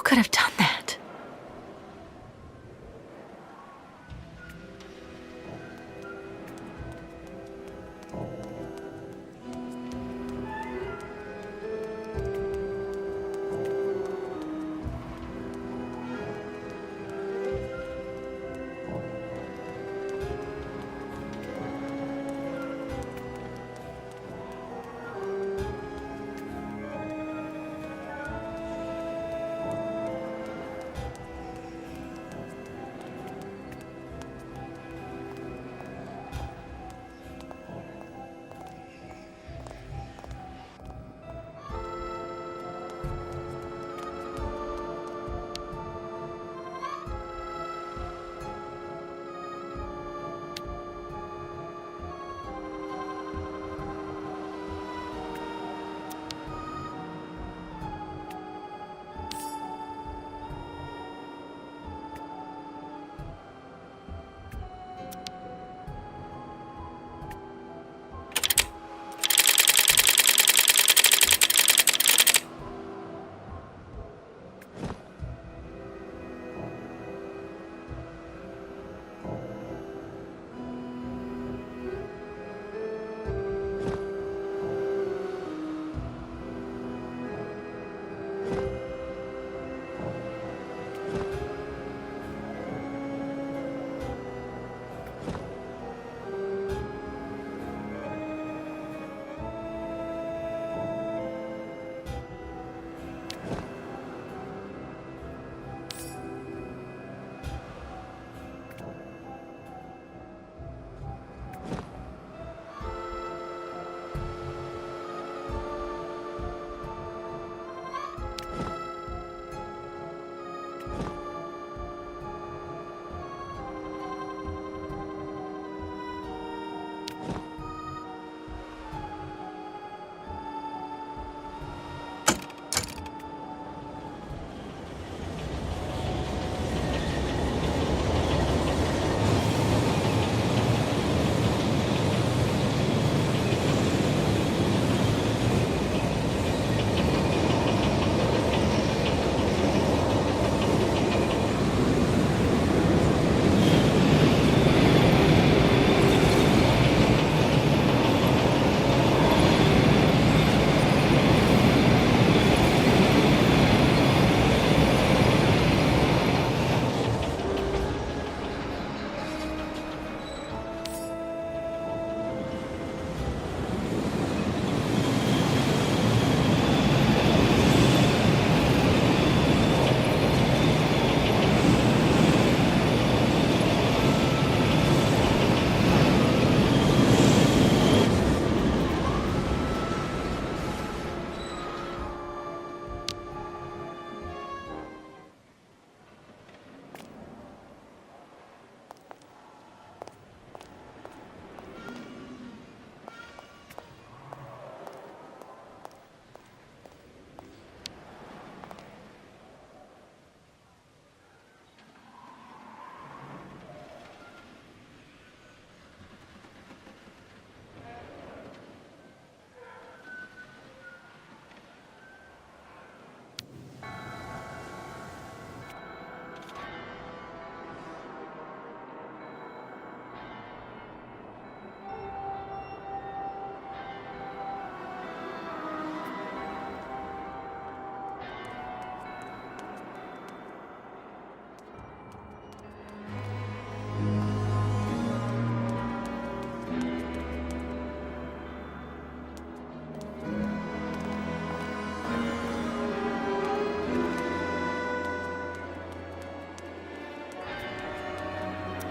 could have done that?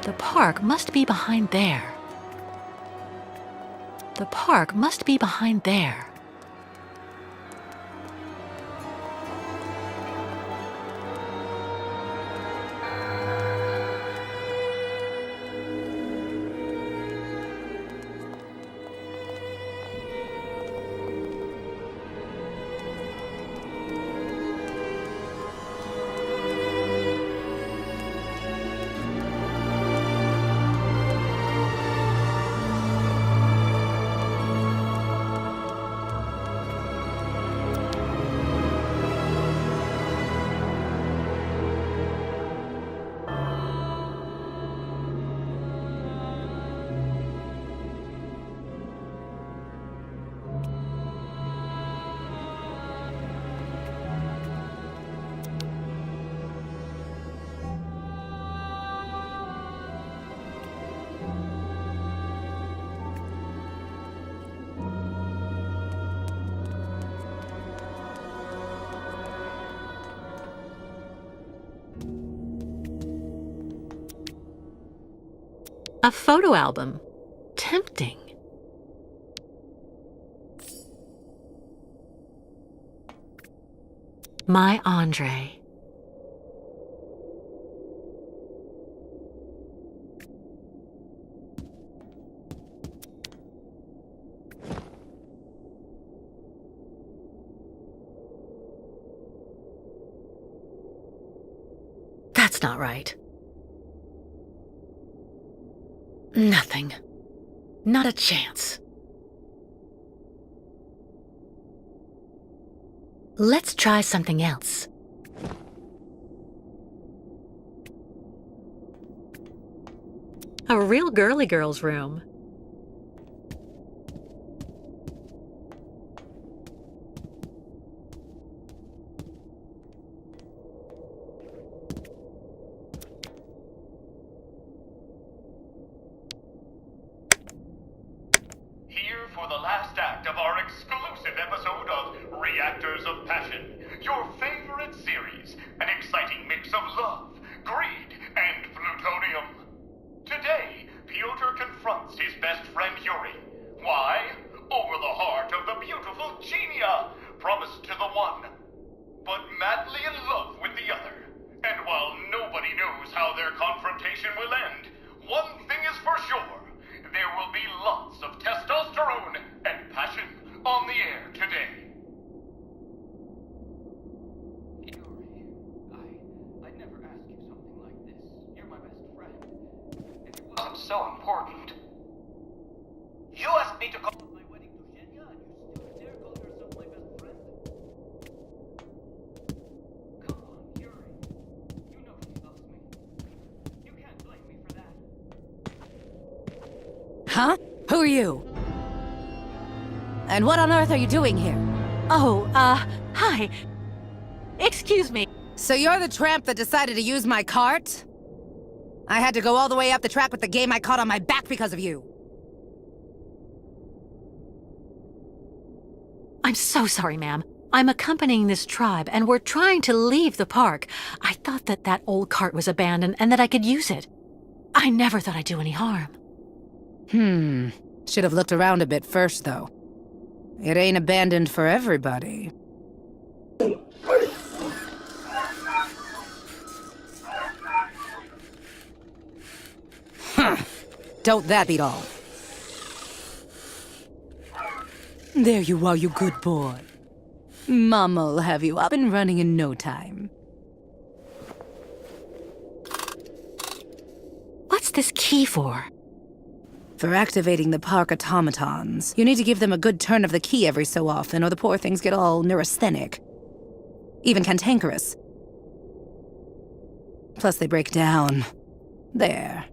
The park must be behind there. The park must be behind there. A photo album. Tempting. My Andre. That's not right. Nothing. Not a chance. Let's try something else. A real girly girl's room. Here for the last act of our exclusive episode of Reactors of Passion, your favorite series, an exciting mix of love, greed, and plutonium. Today, Piotr confronts his best friend Yuri. Why? Over the heart of the beautiful Genia, promised to the one, but madly in love with the other. And while nobody knows how their confrontation will end, one thing is for sure. There will be lots of testosterone and passion on the air today. Yuri, I'd never ask you something like this. You're my best friend. If it wasn't so important. You asked me to call my wedding to Zhenya, and you still dare call yourself my best friend? Come on, Yuri. You know she loves me. You can't blame me for that. Huh? Who are you? And what on earth are you doing here? Oh, hi. Excuse me. So you're the tramp that decided to use my cart? I had to go all the way up the track with the game I caught on my back because of you. I'm so sorry, ma'am. I'm accompanying this tribe, and we're trying to leave the park. I thought that old cart was abandoned and that I could use it. I never thought I'd do any harm. Should have looked around a bit first, though. It ain't abandoned for everybody. Don't that beat all? There you are, you good boy. Mom'll have you up and running in no time. What's this key for? For activating the park automatons, you need to give them a good turn of the key every so often, or the poor things get all neurasthenic. Even cantankerous. Plus they break down. There.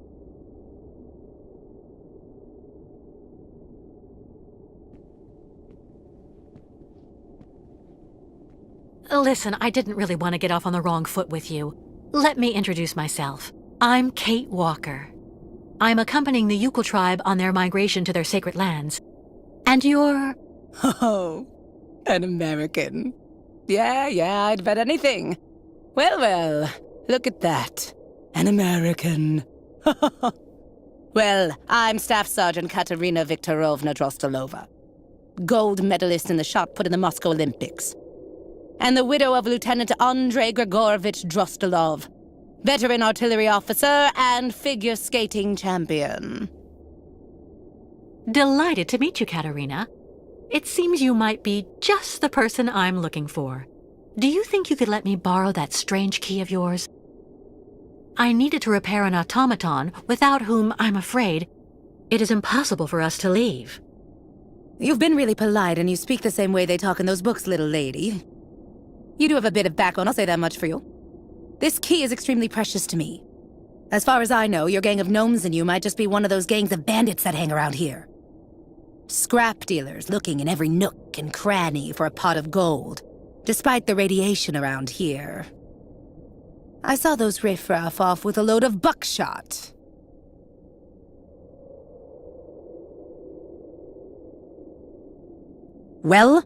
Listen, I didn't really want to get off on the wrong foot with you. Let me introduce myself. I'm Kate Walker. I'm accompanying the Yukon tribe on their migration to their sacred lands. And you're... Oh, an American. Yeah, I'd bet anything. Well, look at that. An American. Well, I'm Staff Sergeant Katerina Viktorovna Drostelova. Gold medalist in the shot put in the Moscow Olympics. And the widow of Lieutenant Andrei Grigorovich Drostelov. Veteran artillery officer and figure skating champion. Delighted to meet you, Katerina. It seems you might be just the person I'm looking for. Do you think you could let me borrow that strange key of yours? I needed to repair an automaton, without whom, I'm afraid, it is impossible for us to leave. You've been really polite, and you speak the same way they talk in those books, little lady. You do have a bit of backbone, I'll say that much for you. This key is extremely precious to me. As far as I know, your gang of gnomes and you might just be one of those gangs of bandits that hang around here. Scrap dealers looking in every nook and cranny for a pot of gold, despite the radiation around here. I saw those riffraff off with a load of buckshot. Well?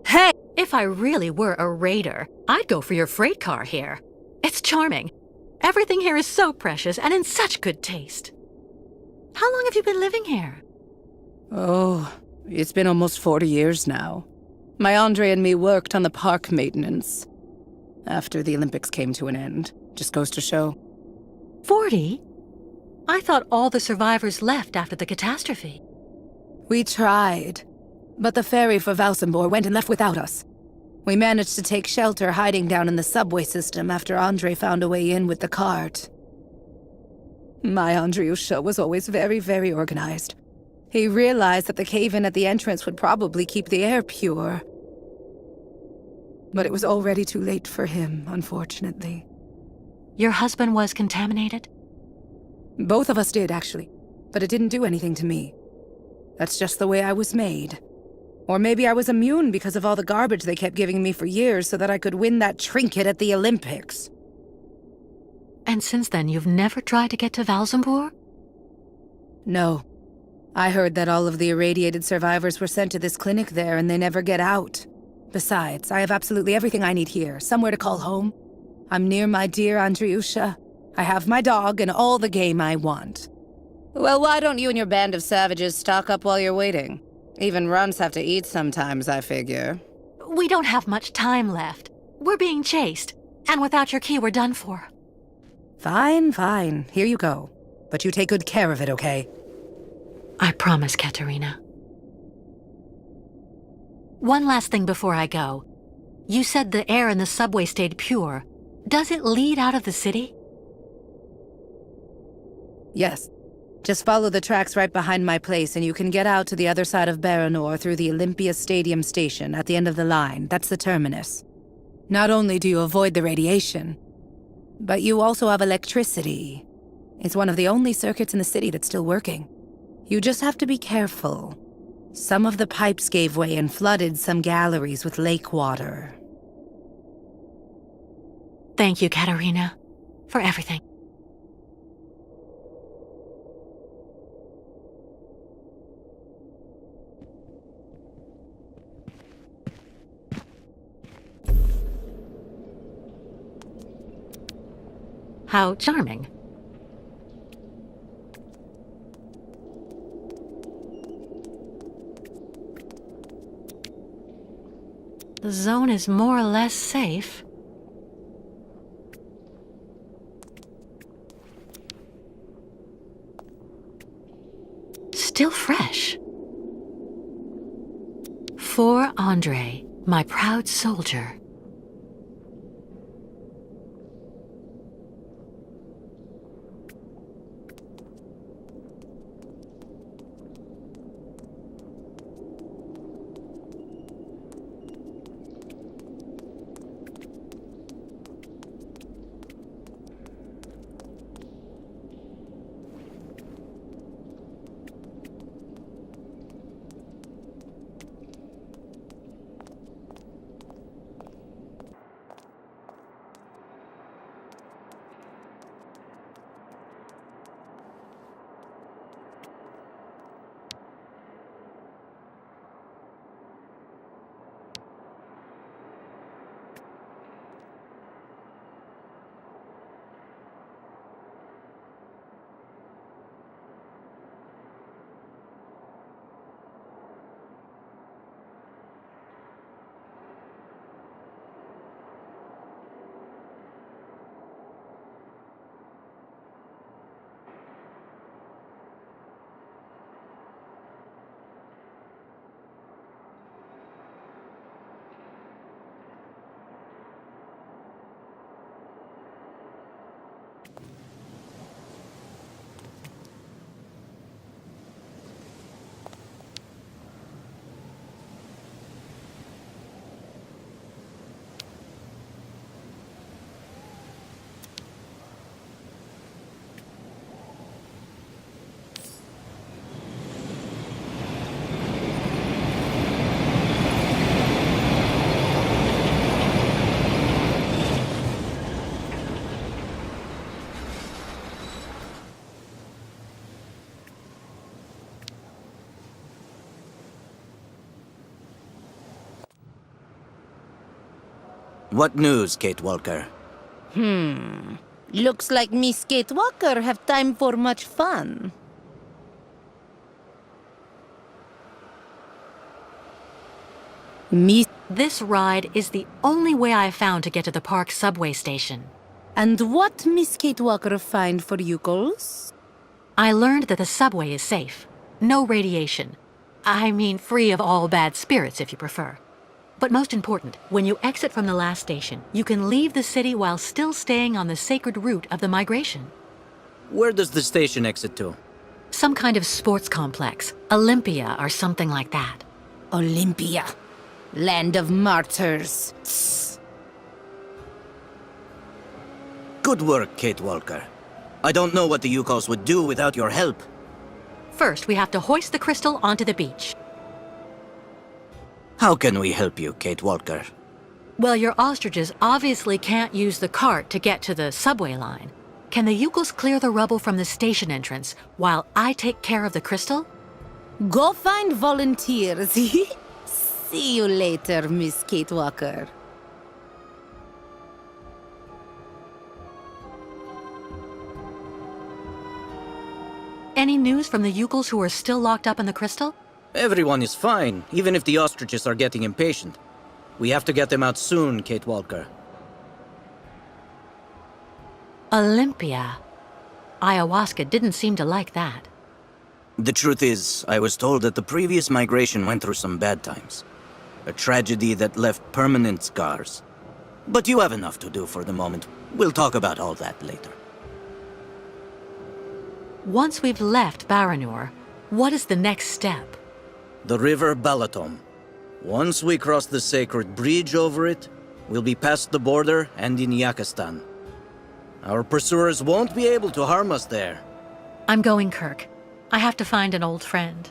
Hey! If If I really were a raider, I'd go for your freight car here. It's charming. Everything here is so precious and in such good taste. How long have you been living here? Oh, it's been almost 40 years now. My Andre and me worked on the park maintenance after the Olympics came to an end. Just goes to show. 40? I thought all the survivors left after the catastrophe. We tried, but the ferry for Valsambor went and left without us. We managed to take shelter hiding down in the subway system after Andre found a way in with the cart. My Andriusha was always very, very organized. He realized that the cave-in at the entrance would probably keep the air pure. But it was already too late for him, unfortunately. Your husband was contaminated? Both of us did, actually. But it didn't do anything to me. That's just the way I was made. Or maybe I was immune because of all the garbage they kept giving me for years so that I could win that trinket at the Olympics. And since then, you've never tried to get to Valsambor? No. I heard that all of the irradiated survivors were sent to this clinic there and they never get out. Besides, I have absolutely everything I need here, somewhere to call home. I'm near my dear Andriusha. I have my dog and all the game I want. Well, why don't you and your band of savages stock up while you're waiting? Even runts have to eat sometimes, I figure. We don't have much time left. We're being chased. And without your key, we're done for. Fine, fine. Here you go. But you take good care of it, okay? I promise, Katerina. One last thing before I go. You said the air in the subway stayed pure. Does it lead out of the city? Yes. Just follow the tracks right behind my place and you can get out to the other side of Baranor through the Olympia Stadium station at the end of the line. That's the terminus. Not only do you avoid the radiation, but you also have electricity. It's one of the only circuits in the city that's still working. You just have to be careful. Some of the pipes gave way and flooded some galleries with lake water. Thank you, Katerina, for everything. How charming. The zone is more or less safe. Still fresh. For Andre, my proud soldier. What news, Kate Walker? Looks like Miss Kate Walker have time for much fun. Miss... This ride is the only way I've found to get to the park subway station. And what Miss Kate Walker find for you girls? I learned that the subway is safe. No radiation. I mean, free of all bad spirits, if you prefer. But most important, when you exit from the last station, you can leave the city while still staying on the sacred route of the migration. Where does the station exit to? Some kind of sports complex, Olympia or something like that. Olympia. Land of martyrs. Tss. Good work, Kate Walker. I don't know what the Yukos would do without your help. First, we have to hoist the crystal onto the beach. How can we help you, Kate Walker? Well, your ostriches obviously can't use the cart to get to the subway line. Can the Yukos clear the rubble from the station entrance while I take care of the crystal? Go find volunteers. See you later, Miss Kate Walker. Any news from the Yukos who are still locked up in the crystal? Everyone is fine, even if the ostriches are getting impatient. We have to get them out soon, Kate Walker. Olympia. Ayahuasca didn't seem to like that. The truth is, I was told that the previous migration went through some bad times. A tragedy that left permanent scars. But you have enough to do for the moment. We'll talk about all that later. Once we've left Baranur, what is the next step? The river Balaton. Once we cross the sacred bridge over it, we'll be past the border and in Yakistan. Our pursuers won't be able to harm us there. I'm going, Kirk. I have to find an old friend.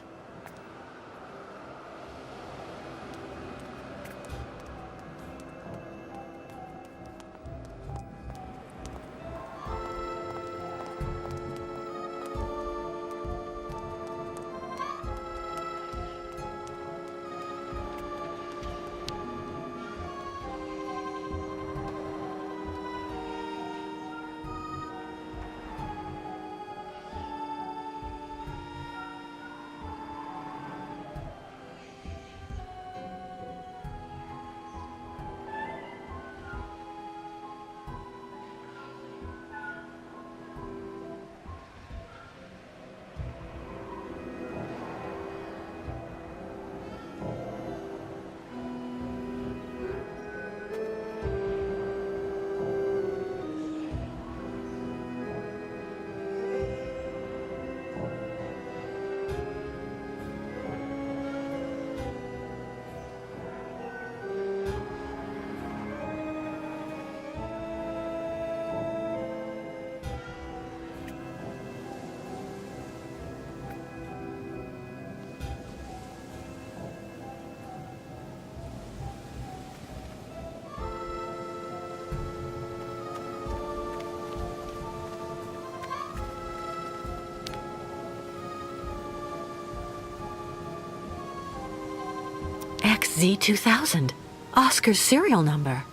XZ2000. Oscar's serial number.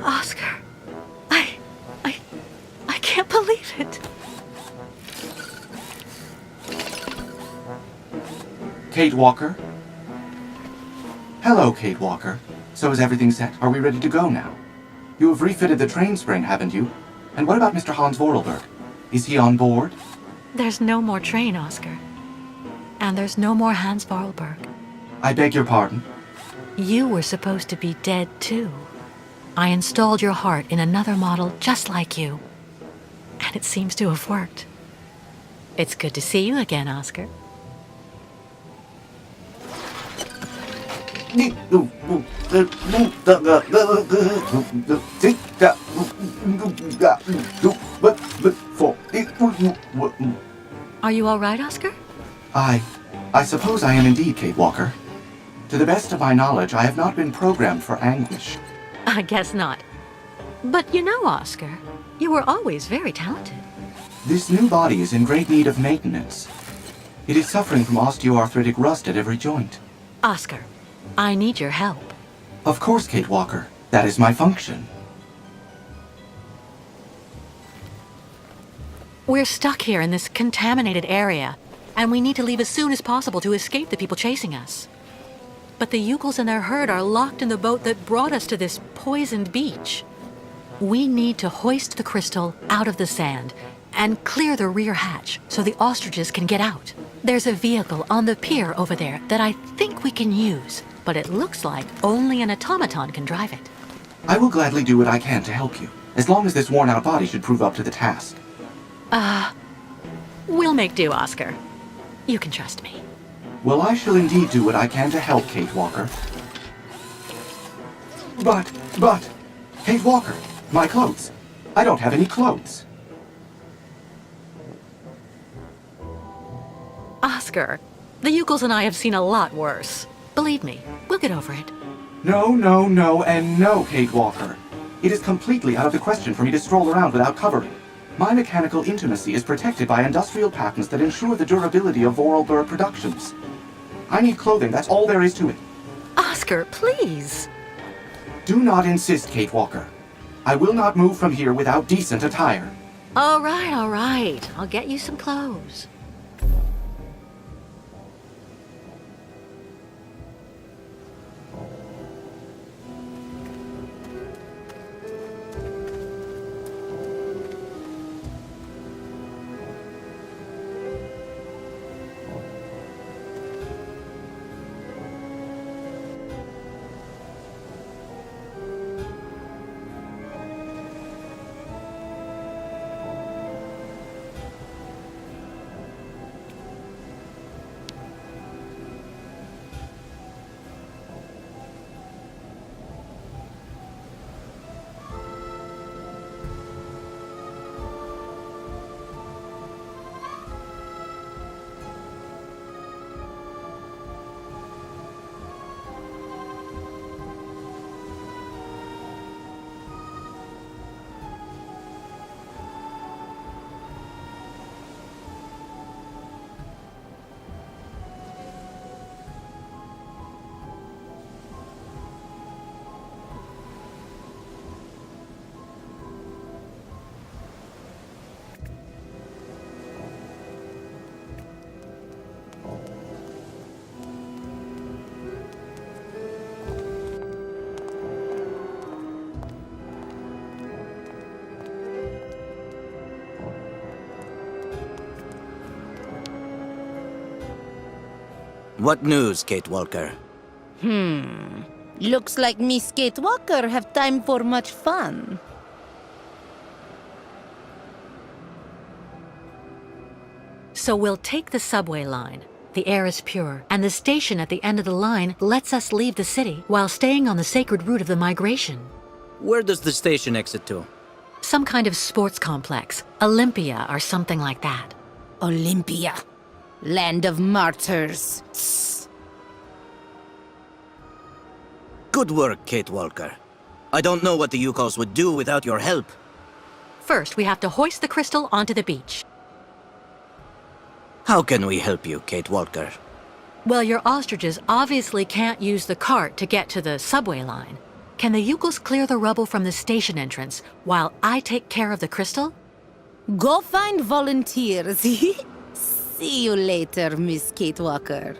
Oscar, I can't believe it. Kate Walker? Hello, Kate Walker. So is everything set? Are we ready to go now? You have refitted the train spring, haven't you? And what about Mr. Hans Vordelberg? Is he on board? There's no more train, Oscar. And there's no more Hans Vorarlberg. I beg your pardon? You were supposed to be dead, too. I installed your heart in another model just like you. And it seems to have worked. It's good to see you again, Oscar. Are you all right, Oscar? I suppose I am indeed, Kate Walker. To the best of my knowledge, I have not been programmed for anguish. I guess not. But you know, Oscar, you were always very talented. This new body is in great need of maintenance. It is suffering from osteoarthritic rust at every joint. Oscar, I need your help. Of course, Kate Walker. That is my function. We're stuck here in this contaminated area, and we need to leave as soon as possible to escape the people chasing us. But the Yukels and their herd are locked in the boat that brought us to this poisoned beach. We need to hoist the crystal out of the sand and clear the rear hatch so the ostriches can get out. There's a vehicle on the pier over there that I think we can use, but it looks like only an automaton can drive it. I will gladly do what I can to help you, as long as this worn-out body should prove up to the task. We'll make do, Oscar. You can trust me. Well, I shall indeed do what I can to help, Kate Walker. But, Kate Walker, my clothes. I don't have any clothes. Oscar, the Yukels and I have seen a lot worse. Believe me, we'll get over it. No, and no, Kate Walker. It is completely out of the question for me to stroll around without covering. My mechanical intimacy is protected by industrial patents that ensure the durability of Vorarlberg productions. I need clothing, that's all there is to it. Oscar, please. Do not insist, Kate Walker. I will not move from here without decent attire. All right. I'll get you some clothes. What news, Kate Walker? Looks like Miss Kate Walker have time for much fun. So we'll take the subway line. The air is pure, and the station at the end of the line lets us leave the city while staying on the sacred route of the migration. Where does the station exit to? Some kind of sports complex, Olympia or something like that. Olympia. Land of martyrs. Good work, Kate Walker. I don't know what the Yukos would do without your help. First, we have to hoist the crystal onto the beach. How can we help you, Kate Walker? Well, your ostriches obviously can't use the cart to get to the subway line. Can the Yukos clear the rubble from the station entrance while I take care of the crystal? Go find volunteers. See you later, Miss Kate Walker.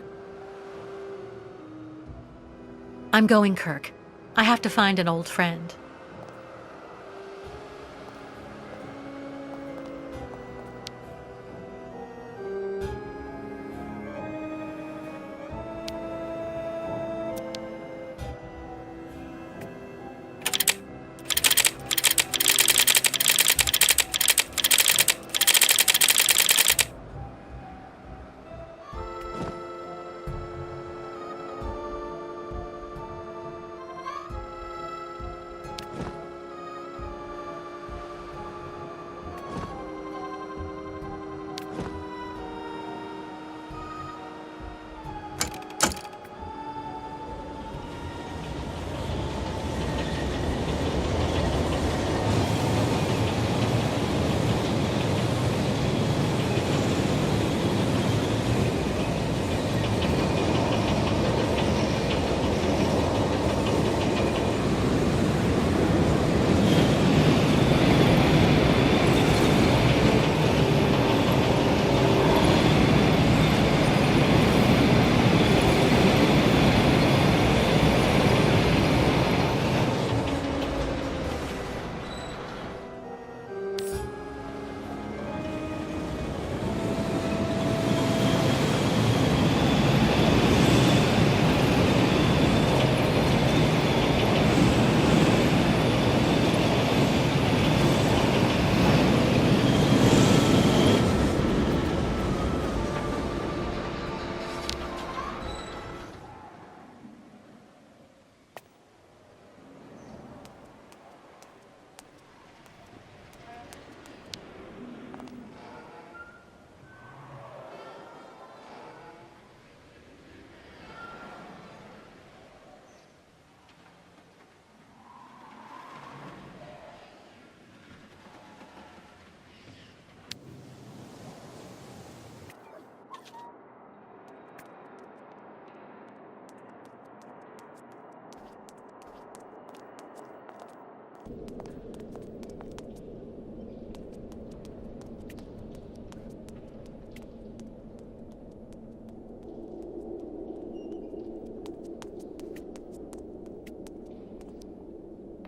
I'm going, Kirk. I have to find an old friend.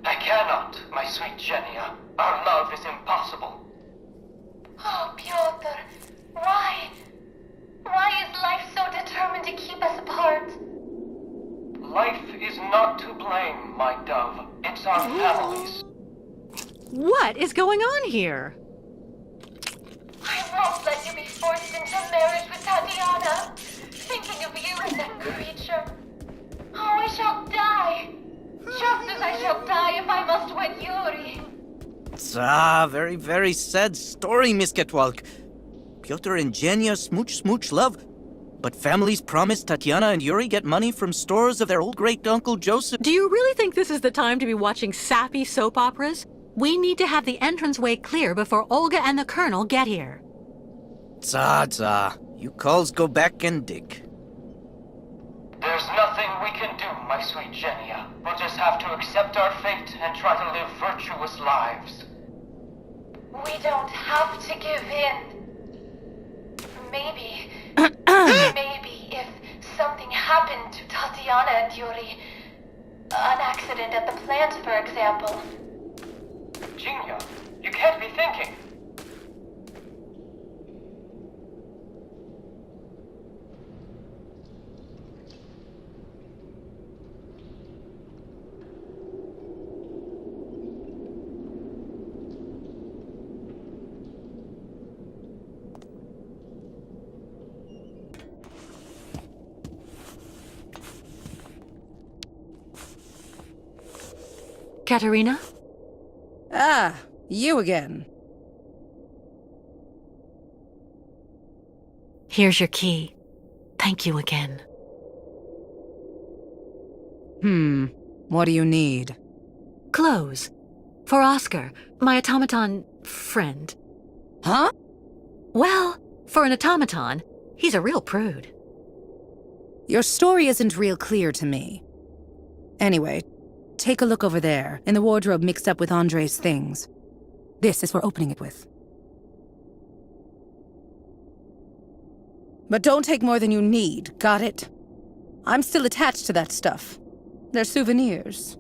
I cannot, my sweet Genia. Our love is impossible. Oh, Piotr, why? Why is life so determined to keep us apart? Life is not to blame, my dove. It's our families. What is going on here? I won't let you be forced into marriage with Tatiana. Thinking of you as that creature. Oh, I shall die. Just as I shall die if I must wed Yuri. Very, very sad story, Miss Ketwalk. Pyotr and Genya smooch love. But families promised Tatiana and Yuri get money from stores of their old great-uncle Joseph. Do you really think this is the time to be watching sappy soap operas? We need to have the entranceway clear before Olga and the Colonel get here. You calls go back and dig. There's nothing we can do, my sweet Genia. We'll just have to accept our fate and try to live virtuous lives. We don't have to give in. Maybe if something happened to Tatiana and Yuri, an accident at the plant, for example. Genia, you can't be thinking. Katerina? Ah, you again. Here's your key. Thank you again. What do you need? Clothes. For Oscar, my automaton friend. Huh? Well, for an automaton, he's a real prude. Your story isn't real clear to me. Anyway, take a look over there, in the wardrobe mixed up with Andre's things. This is we're opening it with. But don't take more than you need, got it? I'm still attached to that stuff. They're souvenirs.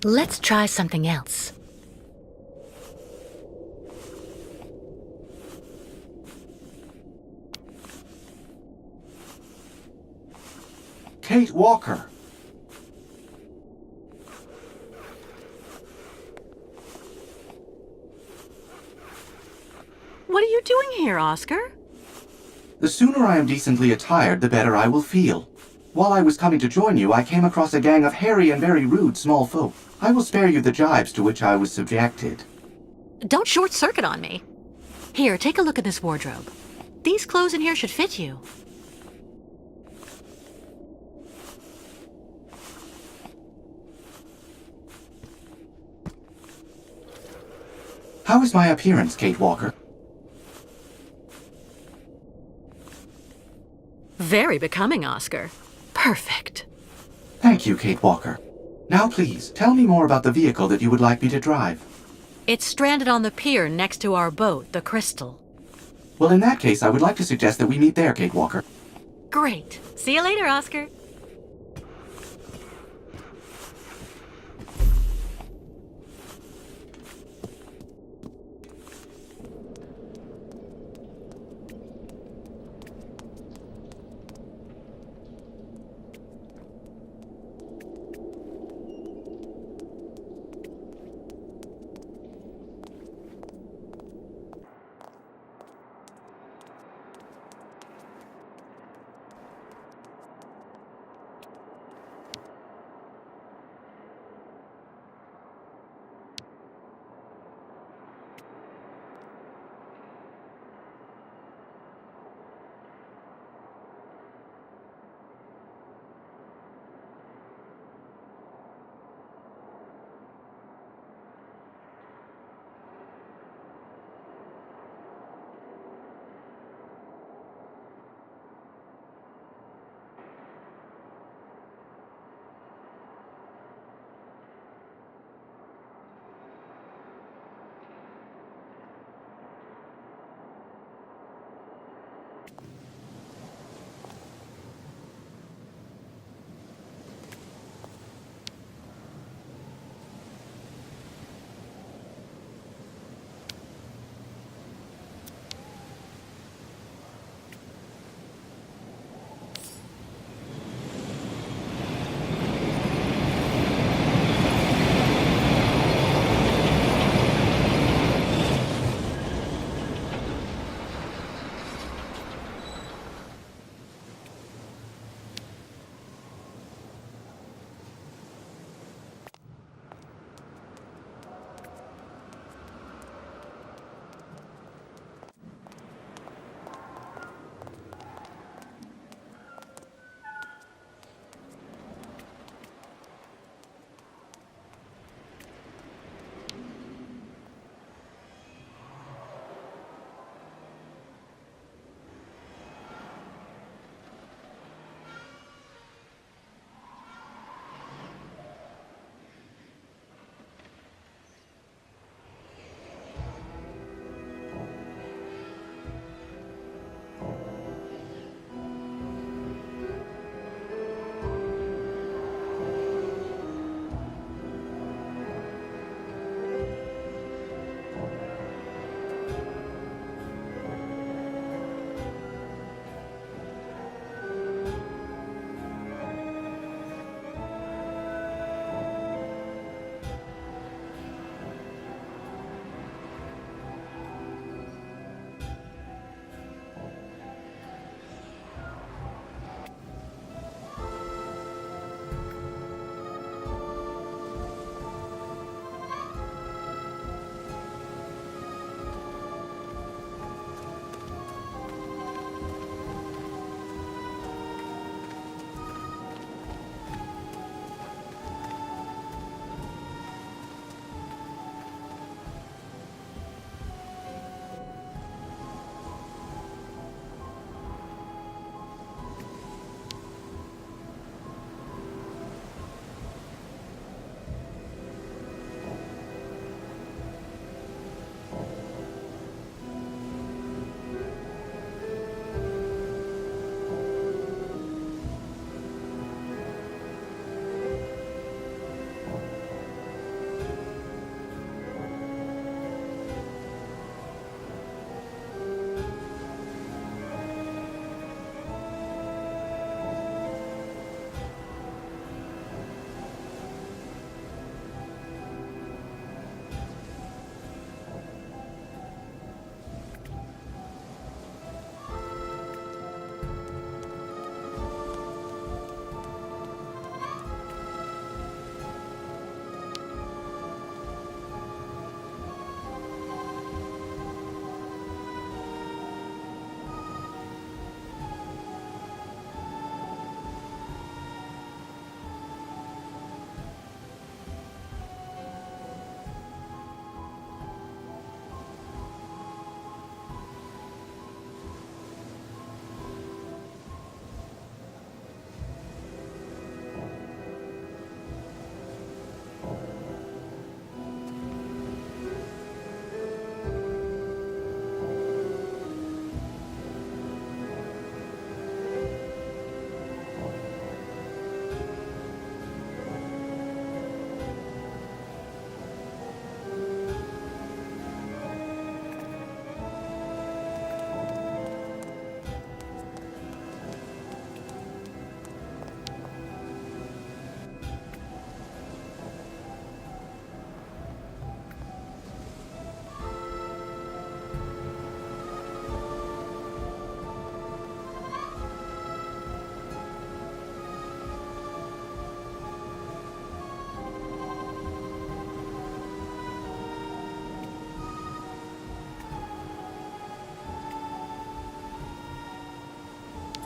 Let's try something else. Kate Walker. What are you doing here, Oscar? The sooner I am decently attired, the better I will feel. While I was coming to join you, I came across a gang of hairy and very rude small folk. I will spare you the jibes to which I was subjected. Don't short-circuit on me. Here, take a look at this wardrobe. These clothes in here should fit you. How is my appearance, Kate Walker? Very becoming, Oscar. Perfect. Thank you, Kate Walker. Now please, tell me more about the vehicle that you would like me to drive. It's stranded on the pier next to our boat, the Crystal. Well, in that case, I would like to suggest that we meet there, Kate Walker. Great. See you later, Oscar.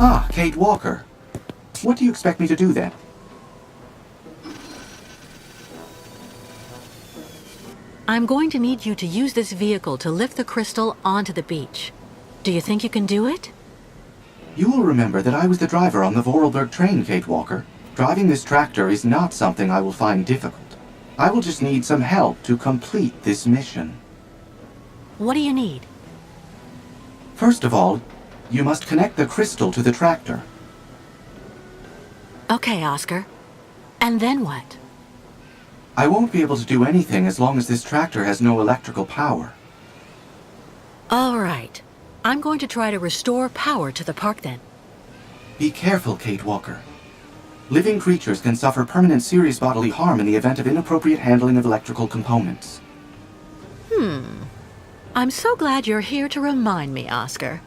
Ah, Kate Walker. What do you expect me to do then? I'm going to need you to use this vehicle to lift the crystal onto the beach. Do you think you can do it? You will remember that I was the driver on the Vorarlberg train, Kate Walker. Driving this tractor is not something I will find difficult. I will just need some help to complete this mission. What do you need? First of all, you must connect the crystal to the tractor. Okay, Oscar. And then what? I won't be able to do anything as long as this tractor has no electrical power. All right. I'm going to try to restore power to the park then. Be careful, Kate Walker. Living creatures can suffer permanent serious bodily harm in the event of inappropriate handling of electrical components. I'm so glad you're here to remind me, Oscar.